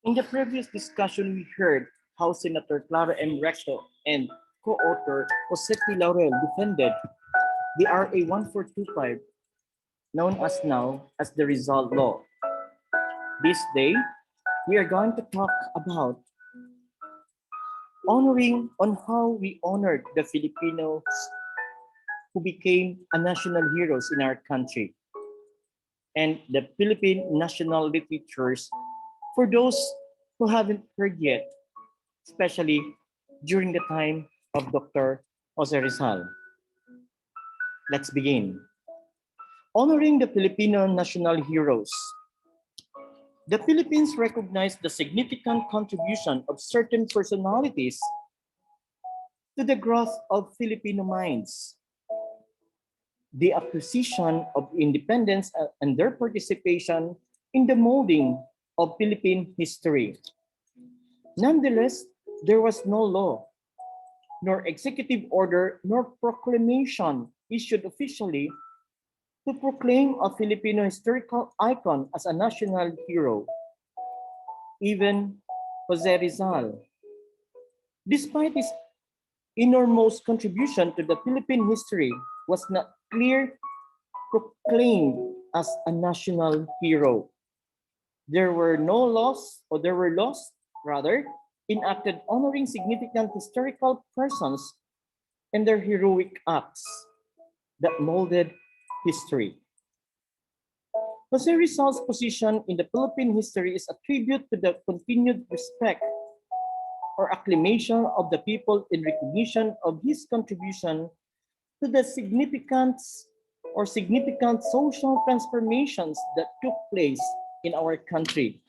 In the previous discussion, we heard how Senator Clara M. Recto and co-author Jose P. Laurel defended the RA 1425, known as now as the Rizal Law. This day, we are going to talk about honoring on how we honored the Filipinos who became a national heroes in our country and the Philippine national literatures for those who haven't heard yet, especially during the time of Dr. Jose Rizal. Let's begin. Honoring the Filipino national heroes. The Philippines recognized the significant contribution of certain personalities to the growth of Filipino minds, the acquisition of independence and their participation in the molding of Philippine history. Nonetheless, there was no law, nor executive order, nor proclamation issued officially to proclaim a Filipino historical icon as a national hero. Even Jose Rizal, despite his enormous contribution to the Philippine history, was not clearly proclaimed as a national hero. There were laws rather, enacted honoring significant historical persons and their heroic acts that molded history. Jose Rizal's position in the Philippine history is a tribute to the continued respect or acclamation of the people in recognition of his contribution to the significant social transformations that took place in our country.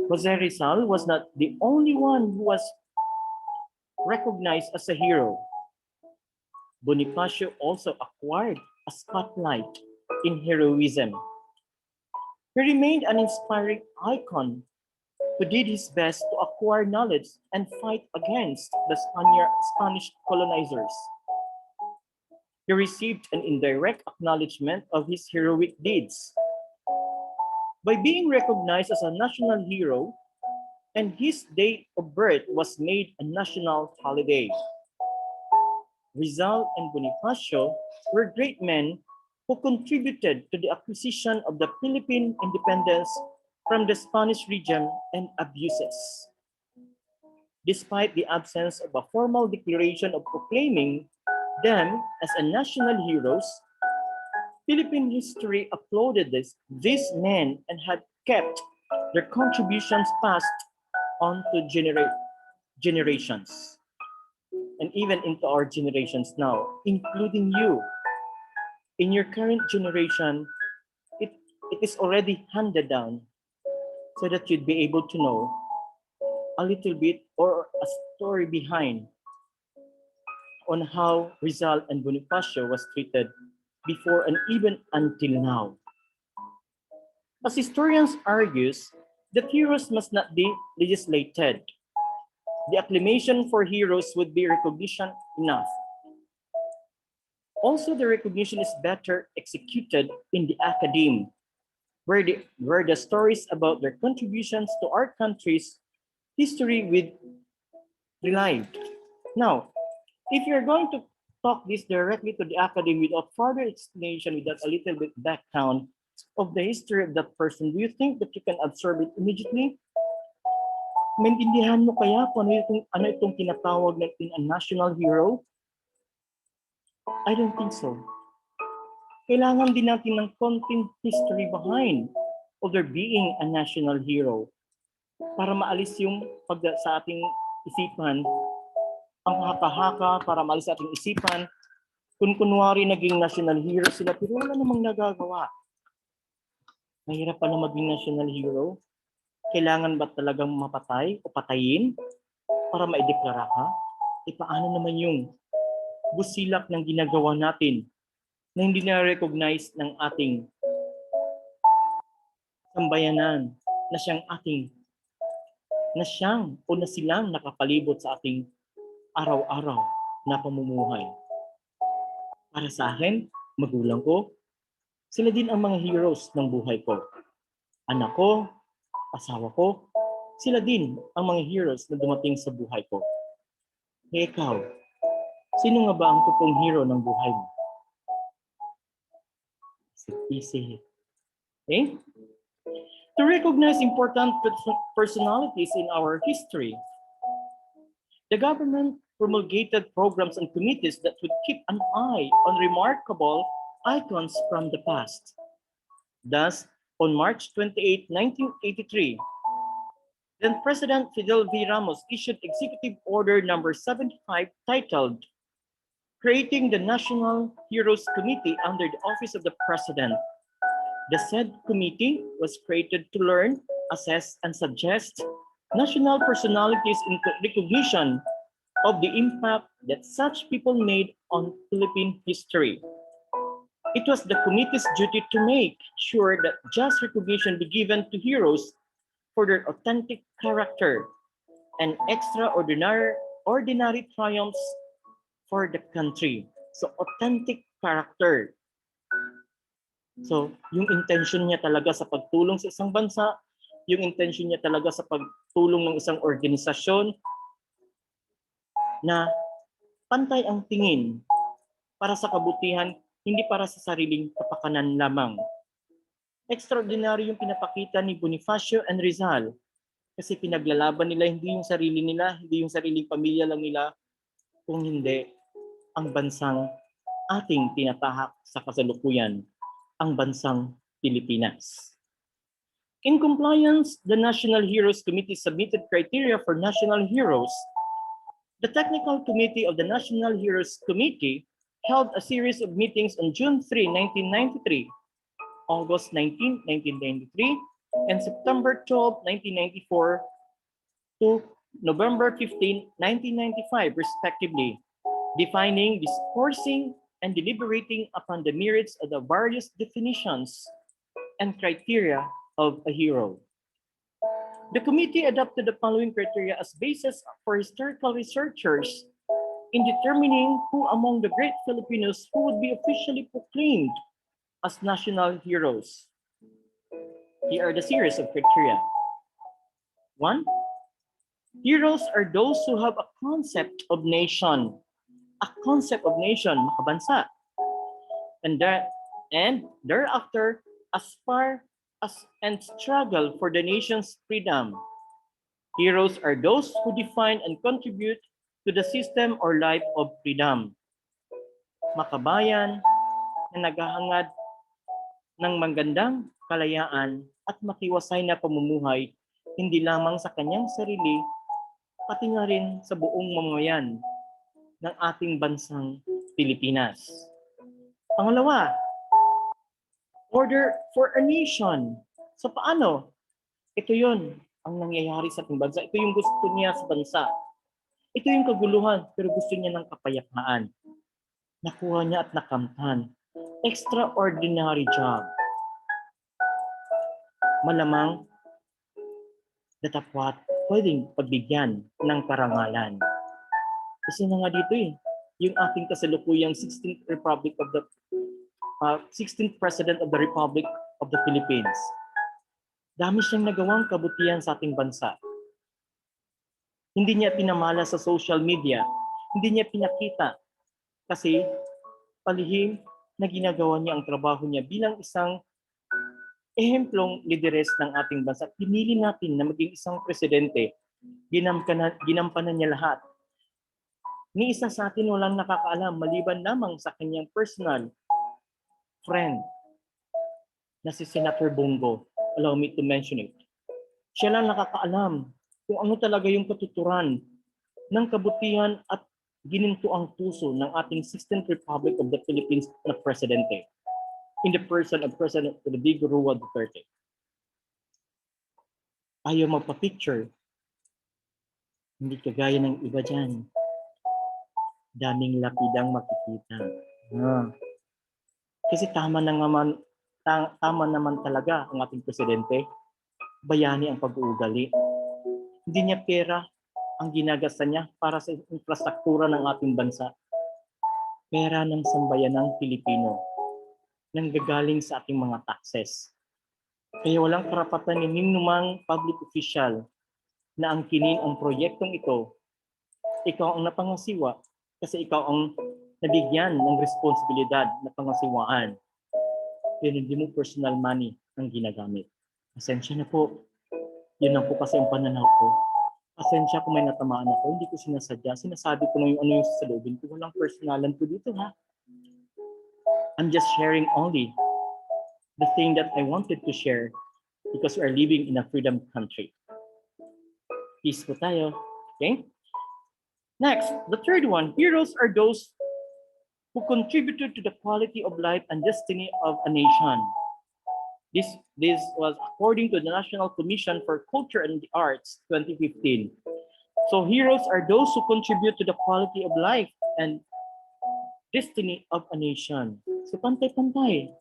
Jose Rizal was not the only one who was recognized as a hero. Bonifacio also acquired a spotlight in heroism. He remained an inspiring icon who did his best to acquire knowledge and fight against the Spanish colonizers. He received an indirect acknowledgement of his heroic deeds by being recognized as a national hero, and his date of birth was made a national holiday. Rizal and Bonifacio were great men who contributed to the acquisition of the Philippine independence from the Spanish regime and abuses. Despite the absence of a formal declaration of proclaiming them as a national heroes, Philippine history applauded these men and had kept their contributions passed on to generations, and even into our generations now, including you. In your current generation, it is already handed down so that you'd be able to know a little bit or a story behind on how Rizal and Bonifacio was treated before and even until now. As historians argues, that heroes must not be legislated. The acclamation for heroes would be recognition enough. Also, the recognition is better executed in the academe, where the stories about their contributions to our country's history will relive. Now, if you're going to talk this directly to the academe without further explanation, without a little bit background of the history of that person, do you think that you can absorb it immediately? Maintindihan mo kaya kung ano itong tinatawag natin a national hero? I don't think so. Kailangan din natin ng konting history behind of there being a national hero para maalis yung sa ating isipan, ang haka-haka, para maalis sa ating isipan, kung kunwari naging national hero sila, pero wala namang nagagawa. Mahirap pa na maging national hero. Kailangan ba talagang mapatay o patayin para maideklara ka? E paano naman yung busilak ng ginagawa natin na hindi na-recognize ng ating sambayanan na silang nakapalibot sa ating araw-araw na pamumuhay. Para sa akin, magulang ko, sila din ang mga heroes ng buhay ko. Anak ko, asawa ko, sila din ang mga heroes na dumating sa buhay ko. E ikaw, sino nga ba ang totoong hero ng buhay mo? Easy. Okay? To recognize important personalities in our history, the government promulgated programs and committees that would keep an eye on remarkable icons from the past. Thus, on March 28, 1983, then President Fidel V. Ramos issued Executive Order Number 75 titled Creating the National Heroes Committee under the Office of the President. The said committee was created to learn, assess, and suggest national personalities in recognition of the impact that such people made on Philippine history. It was the committee's duty to make sure that just recognition be given to heroes for their authentic character and extraordinary triumphs for the country. So, authentic character. So, yung intention niya talaga sa pagtulong sa isang bansa, yung intention niya talaga sa pagtulong ng isang organisasyon na pantay ang tingin para sa kabutihan, hindi para sa sariling kapakanan lamang. Extraordinary yung pinapakita ni Bonifacio and Rizal kasi pinaglalaban nila hindi yung sarili nila, hindi yung sariling pamilya lang nila, kung hindi ang bansang ating tinatahak sa kasalukuyan, ang bansang Pilipinas. In compliance, the National Heroes Committee submitted criteria for national heroes. The Technical Committee of the National Heroes Committee held a series of meetings on June 3, 1993, August 19, 1993, and September 12, 1994 to November 15, 1995, respectively, defining, discoursing, and deliberating upon the merits of the various definitions and criteria of a hero. The committee adopted the following criteria as basis for historical researchers in determining who among the great Filipinos who would be officially proclaimed as national heroes. Here are the series of criteria. 1. Heroes are those who have a concept of nation. A concept of nation, makabansa. And thereafter, aspire and struggle for the nation's freedom. Heroes are those who define and contribute to the system or life of freedom. Makabayan na naghahangad ng magandang kalayaan at makiwasay na pamumuhay hindi lamang sa kanyang sarili, pati na rin sa buong mamamayan ng ating bansang Pilipinas. Pangalawa, order for a nation. So paano? Ito yun ang nangyayari sa ating bansa. Ito yung gusto niya sa bansa. Ito yung kaguluhan, pero gusto niya ng kapayapaan. Nakuha niya at nakamtan. Extraordinary job. Malamang datapwat pwedeng pagbigyan ng karangalan. Kasi na nga dito yung ating kasalukuyang 16th President of the Republic of the Philippines. Dami siyang nagawang kabutihan sa ating bansa. Hindi niya pinamala sa social media, hindi niya pinakita kasi palihim na ginagawa niya ang trabaho niya bilang isang ehemplong lideres ng ating bansa. Pinili natin na maging isang presidente, ginampanan niya lahat. Ni isa sa atin walang nakakaalam maliban lamang sa kanyang personal friend na si Senator Bongo. Allow me to mention it. Siya lang nakakaalam kung ano talaga yung katuturan ng kabutihan at ginintuang puso ng ating 16th Republic of the Philippines na presidente in the person of President Rodrigo Roa Duterte. Ayaw magpa-picture. Hindi kagaya ng iba dyan. Daming lapidang makikita. Kasi tama naman talaga ang ating presidente. Bayani ang pag-uugali. Hindi niya pera ang ginagasta niya para sa infrastruktura ng ating bansa. Pera ng sambayanang Pilipino nang gagaling sa ating mga taxes. Kaya walang karapatan ni ninumang public official na angkinin ang proyektong ito. Ikaw ang napangasiwa kasi ikaw ang nabigyan ng responsibilidad na pangasiwaan. Pero hindi mo personal money ang ginagamit. Pasensya na po. Yun lang po kasi ang pananaw ko. Pasensya kung may natamaan ako. Hindi ko sinasadya. Sinasabi ko na yung ano yung sasalubin ko. Walang personalan po dito ha. I'm just sharing only the thing that I wanted to share because we are living in a freedom country. Peace po tayo. Okay? Next, the third one. Heroes are those who contributed to the quality of life and destiny of a nation. This was according to the National Commission for Culture and the Arts 2015. So heroes are those who contribute to the quality of life and destiny of a nation. So pantay-pantay.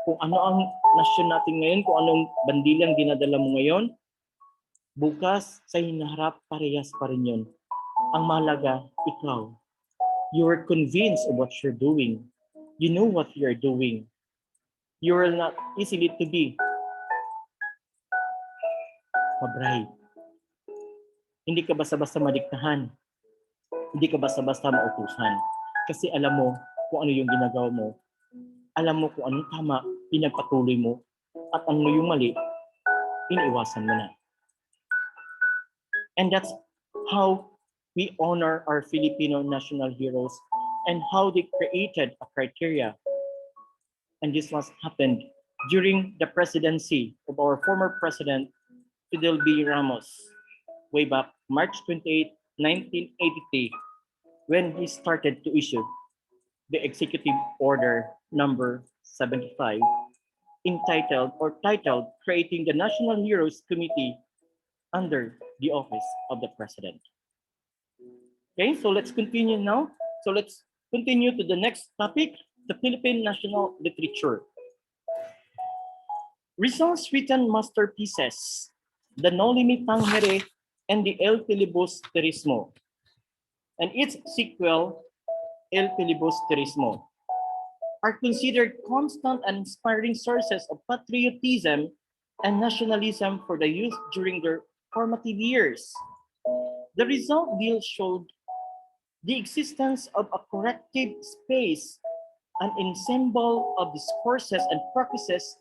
Kung ano ang nasyon natin ngayon, kung anong bandilang dinadala mo ngayon, bukas sa hinaharap parehas pa rin yun. Ang mahalaga, ikaw. You are convinced of what you're doing. You know what you're doing. You are not easily to be mabray. Hindi ka basta-basta madiktahan. Hindi ka basta-basta mautusan. Kasi alam mo kung ano yung ginagawa mo. Alam mo kung anong tama, pinagpatuloy mo. At ano yung mali, iniiwasan mo na. And that's how we honor our Filipino national heroes and how they created a criteria. And this was happened during the presidency of our former president, Fidel B. Ramos, way back March 28, 1983, when he started to issue the Executive Order number 75, titled Creating the National Heroes Committee under the office of the president. Okay, so let's continue now. So let's continue to the next topic, the Philippine national literature. Rizal's written masterpieces, the Noli Me Tangere and the El Filibusterismo, and its sequel, El Filibusterismo, are considered constant and inspiring sources of patriotism and nationalism for the youth during their formative years. The Rizal bill showed the existence of a corrective space, an ensemble of discourses and practices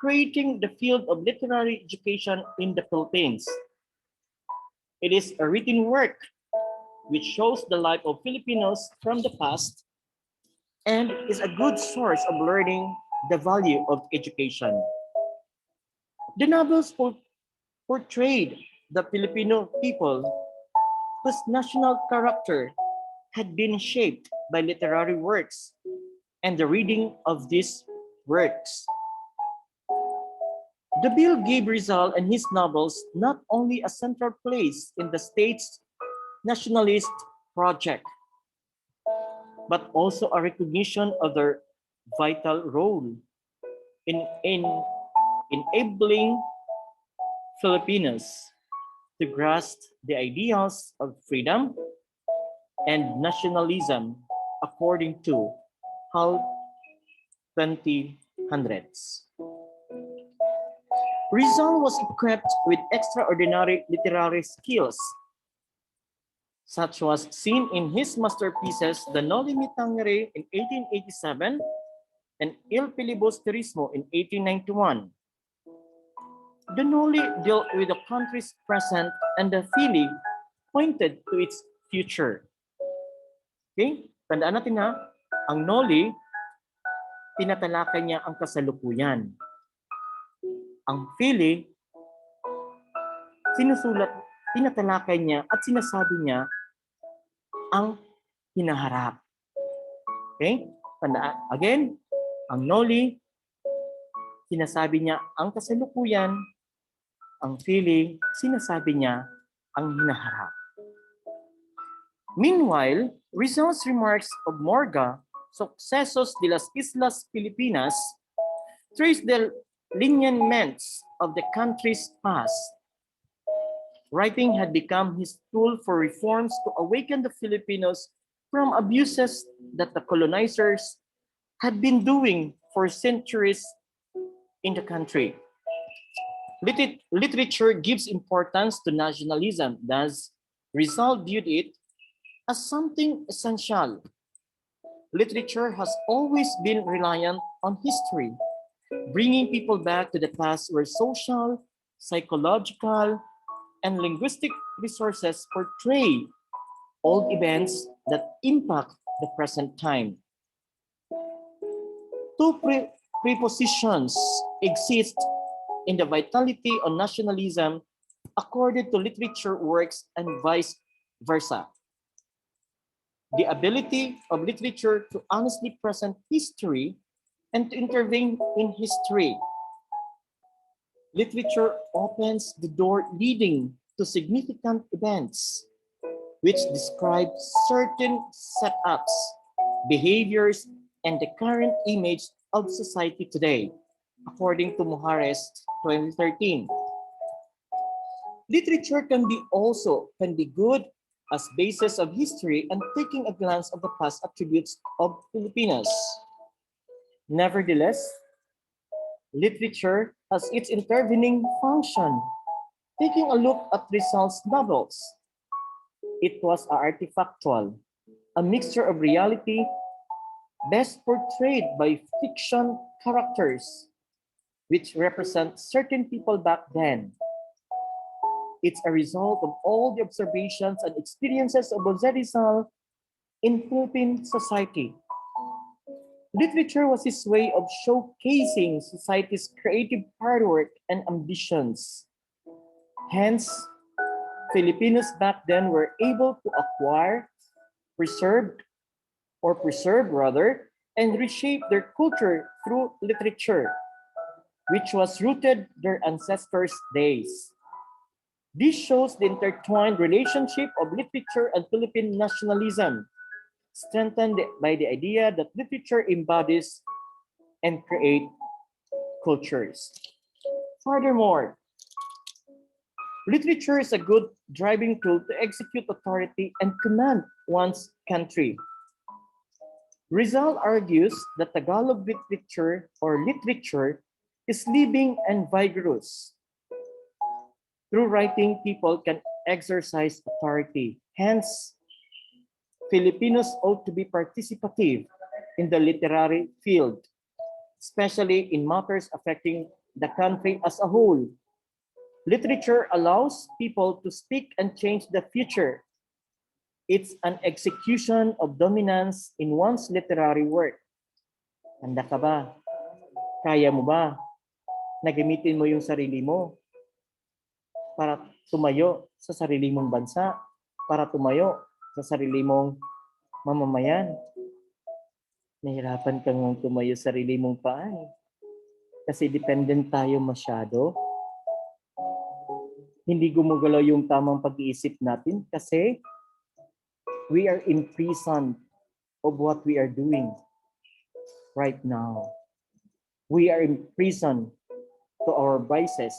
creating the field of literary education in the Philippines. It is a written work which shows the life of Filipinos from the past and is a good source of learning the value of education. The novels portrayed the Filipino people whose national character had been shaped by literary works and the reading of these works. The bill gave Rizal and his novels not only a central place in the state's nationalist project, but also a recognition of their vital role in enabling Filipinos to grasp the ideals of freedom and nationalism according to HAL 2000s. Rizal was equipped with extraordinary literary skills, such was seen in his masterpieces The Noli Me Tangere in 1887 and Il Filibusterismo in 1891. The Noli dealt with the country's present and the Fili pointed to its future. Okay? Tandaan natin ha, ang Noli, tinatalakay niya ang kasalukuyan. Ang Fili, tinatalakay niya at sinasabi niya ang hinaharap. Okay? Tandaan. Again, ang Noli, sinasabi niya ang kasalukuyan. Ang Fili, sinasabi niya ang hinaharap. Meanwhile, Rizal's remarks of Morga, Sucesos de las Islas Filipinas, trace the lineaments of the country's past. Writing had become his tool for reforms to awaken the Filipinos from abuses that the colonizers had been doing for centuries in the country. Literature gives importance to nationalism, thus Rizal viewed it as something essential. Literature has always been reliant on history, bringing people back to the past where social, psychological, and linguistic resources portray old events that impact the present time. Two prepositions exist in the vitality of nationalism according to literature works and vice versa. The ability of literature to honestly present history and to intervene in history. Literature opens the door leading to significant events, which describe certain setups, behaviors, and the current image of society today, according to Mujeres 2013. Literature can be good as basis of history and taking a glance of the past attributes of Filipinos. Nevertheless, literature has its intervening function. Taking a look at Rizal's novels, it was artifactual, a mixture of reality best portrayed by fiction characters, which represent certain people back then. It's a result of all the observations and experiences of Jose Rizal in Philippine society. Literature was his way of showcasing society's creative hard work and ambitions. Hence, Filipinos back then were able to acquire, preserve rather, and reshape their culture through literature, which was rooted their ancestors' days. This shows the intertwined relationship of literature and Philippine nationalism, strengthened by the idea that literature embodies and creates cultures. Furthermore, literature is a good driving tool to execute authority and command one's country. Rizal argues that Tagalog literature is living and vigorous. Through writing, people can exercise authority. Hence, Filipinos ought to be participative in the literary field, especially in matters affecting the country as a whole. Literature allows people to speak and change the future. It's an execution of dominance in one's literary work. Handa ka ba? Kaya mo ba? Nagamitin mo yung sarili mo para tumayo sa sarili mong bansa, para tumayo sa sarili mong mamamayan. Nahirapan kang tumayo sa sarili mong paan. Kasi dependent tayo masyado. Hindi gumagalaw yung tamang pag-iisip natin kasi we are imprisoned of what we are doing right now. We are imprisoned to our vices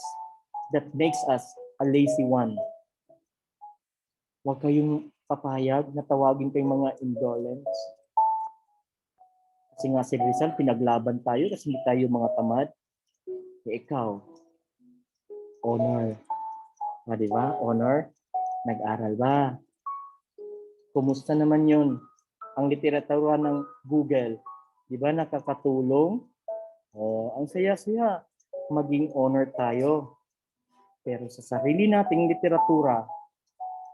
that makes us a lazy one. Huwag kayong papayag na tawagin kayong mga indolents. Kasi nga si Rizal, pinaglaban tayo kasi hindi tayo mga tamad. E ikaw, honor. Di ba? Honor. Nag-aral ba? Kumusta naman yun? Ang literatura ng Google, di ba nakakatulong? Ang saya-saya. Maging honor tayo. Pero sa sarili nating literatura,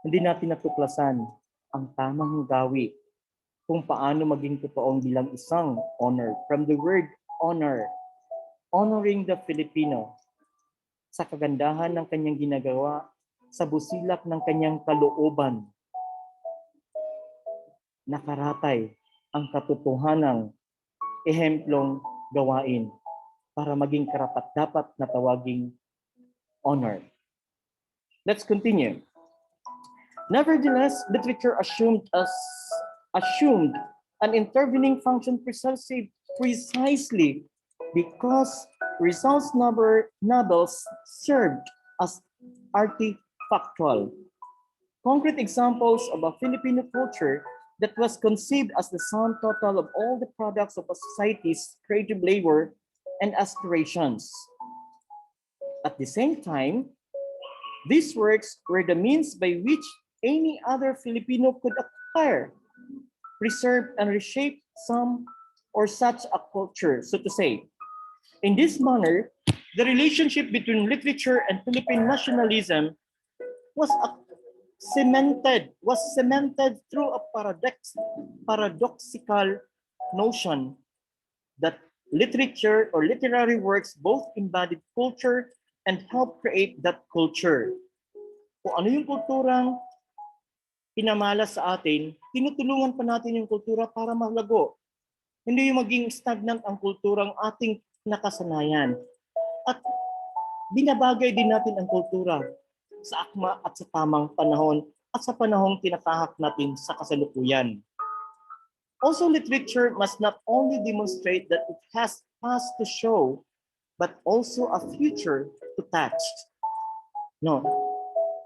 hindi natin natuklasan ang tamang gawi kung paano maging totoong bilang isang honor. From the word honor, honoring the Filipino sa kagandahan ng kanyang ginagawa, sa busilak ng kanyang kalooban, nakaratay ang katotohanang ehemplong gawain para maging karapat-dapat na tawaging honor. Let's continue. Nevertheless, literature assumed an intervening function precisely because Rizal's novels served as artifactual. Concrete examples of a Filipino culture that was conceived as the sum total of all the products of a society's creative labor and aspirations. At the same time, these works were the means by which any other Filipino could acquire, preserve, and reshape some or such a culture, so to say. In this manner, the relationship between literature and Philippine nationalism was cemented through a paradoxical notion that literature or literary works both embodied culture and helped create that culture. Kung ano yung kulturang pinamala sa atin, tinutulungan pa natin yung kultura para maglago. Hindi yung maging stagnant ang kulturang ating nakasanayan. At binabagay din natin ang kultura sa akma at sa tamang panahon at sa panahong tinatahak natin sa kasalukuyan. Also, literature must not only demonstrate that it has past to show, but also a future to touch. No,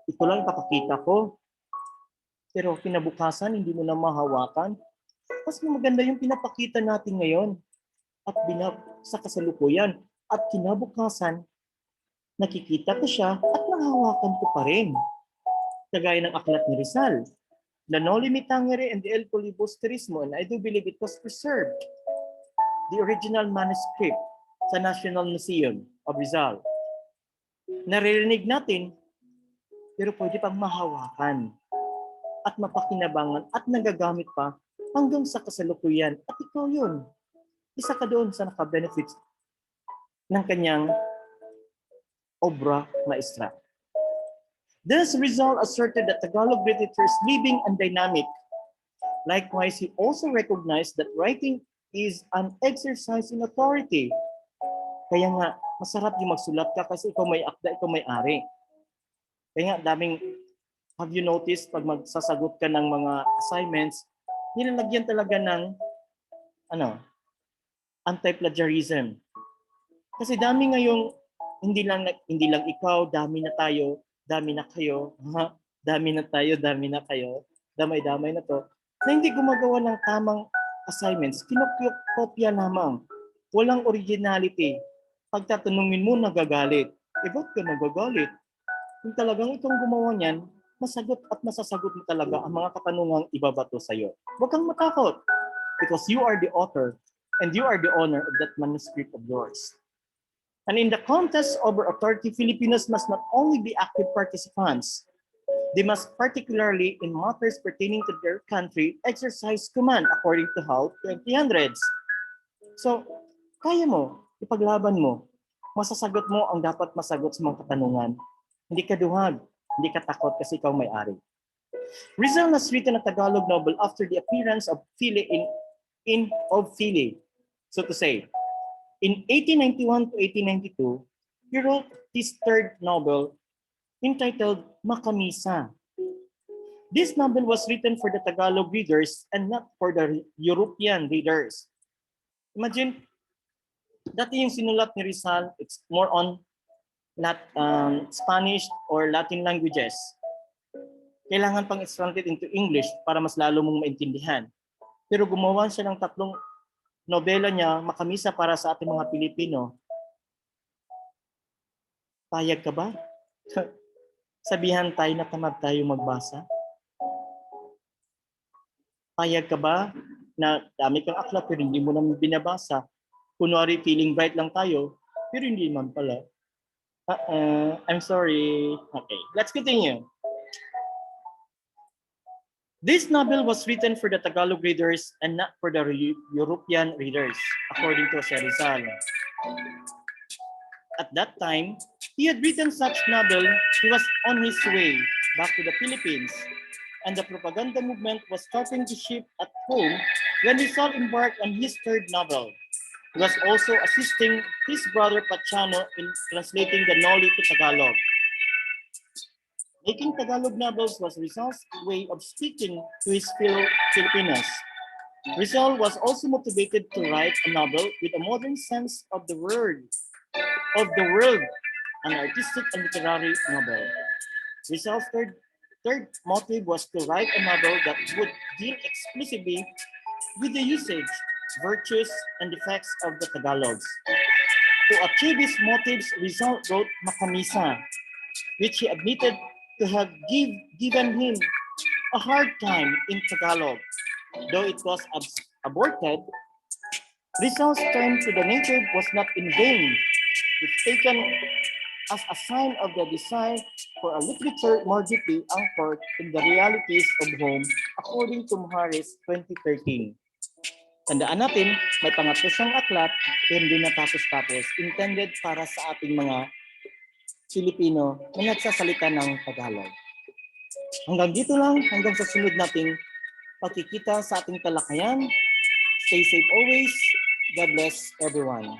ito lang ipapakita ko, pero kinabukasan hindi mo na mahawakan. Mas maganda yung pinapakita natin ngayon at sa kasalukuyan. At kinabukasan, nakikita ko siya at nahawakan ko pa rin. Kagaya ng aklat ni Rizal, the Noli Me Tangere and the El Filibusterismo, and I do believe it was preserved, the original manuscript sa National Museum of Rizal. Naririnig natin, pero pwede pang mahawakan at mapakinabangan at nagagamit pa hanggang sa kasalukuyan. At ikaw yun, isa ka doon sa naka-benefits ng kanyang obra maestra. This Rizal asserted that Tagalog literature is living and dynamic. Likewise, he also recognized that writing is an exercise in authority. Kaya nga, masarap yung magsulat ka kasi ikaw may akda, ikaw may ari. Kaya nga, have you noticed, pag magsasagot ka ng mga assignments, nilalagyan talaga ng anti-plagiarism. Kasi dami ngayong, hindi lang ikaw, dami na tayo, dami na kayo, dami na tayo, dami na kayo, damay-damay na to, na hindi gumagawa ng tamang assignments, kinokopya lamang. Walang originality. Pag tatanungin mo, nagagalit. Ba't ka nagagalit? Kung talagang itong gumawa niyan, masagot at masasagot mo talaga ang mga katanungang ibabato sa iyo. Huwag kang matakot because you are the author and you are the owner of that manuscript of yours. And in the contest over authority, Filipinos must not only be active participants, they must, particularly in matters pertaining to their country, exercise command according to how 2000s. So, kaya mo, ipaglaban mo, masasagot mo ang dapat masagot sa mga katanungan. Hindi ka duhag, hindi ka takot kasi ikaw may-ari. Rizal has written a Tagalog novel after the appearance of Philippine so to say. In 1891 to 1892, he wrote his third novel entitled Makamisa. This novel was written for the Tagalog readers and not for the European readers. Imagine, dati yung sinulat ni Rizal, it's more on Spanish or Latin languages. Kailangan pang translate into English para mas lalo mong maintindihan. Pero gumawa siya ng 3 nobela niya, Makamisa, para sa ating mga Pilipino. Payag ka ba? Sabihan tayo na tamad tayo magbasa? Payag ka ba na dami kang aklat pero hindi mo naman binabasa? Kunwari feeling bright lang tayo, pero hindi man pala. I'm sorry. Okay, let's continue. This novel was written for the Tagalog readers and not for the European readers, according to Rizal. At that time, he had written such novel, he was on his way back to the Philippines, and the propaganda movement was starting to shift at home when Rizal embarked on his third novel. He was also assisting his brother Pachano in translating the Noli to Tagalog. Making Tagalog novels was Rizal's way of speaking to his fellow Filipinos. Rizal was also motivated to write a novel with a modern sense of the world, an artistic and literary novel. Rizal's third motive was to write a novel that would deal exclusively with the usage, virtues, and defects of the Tagalogs. To achieve his motives, Rizal wrote Makamisa, which he admitted to have given him a hard time in Tagalog. Though it was aborted, Rizal's turn to the native was not in vain. It's taken as a sign of the desire for a literature more deeply anchored in the realities of home, according to Muhares 2013. Tandaan natin, may pangatlo siyang aklat, pero hindi natapos-tapos, intended para sa ating mga Filipino na nagsasalita ng Tagalog. Hanggang dito lang, hanggang sa sunod nating pagkikita sa ating talakayan. Stay safe always. God bless everyone.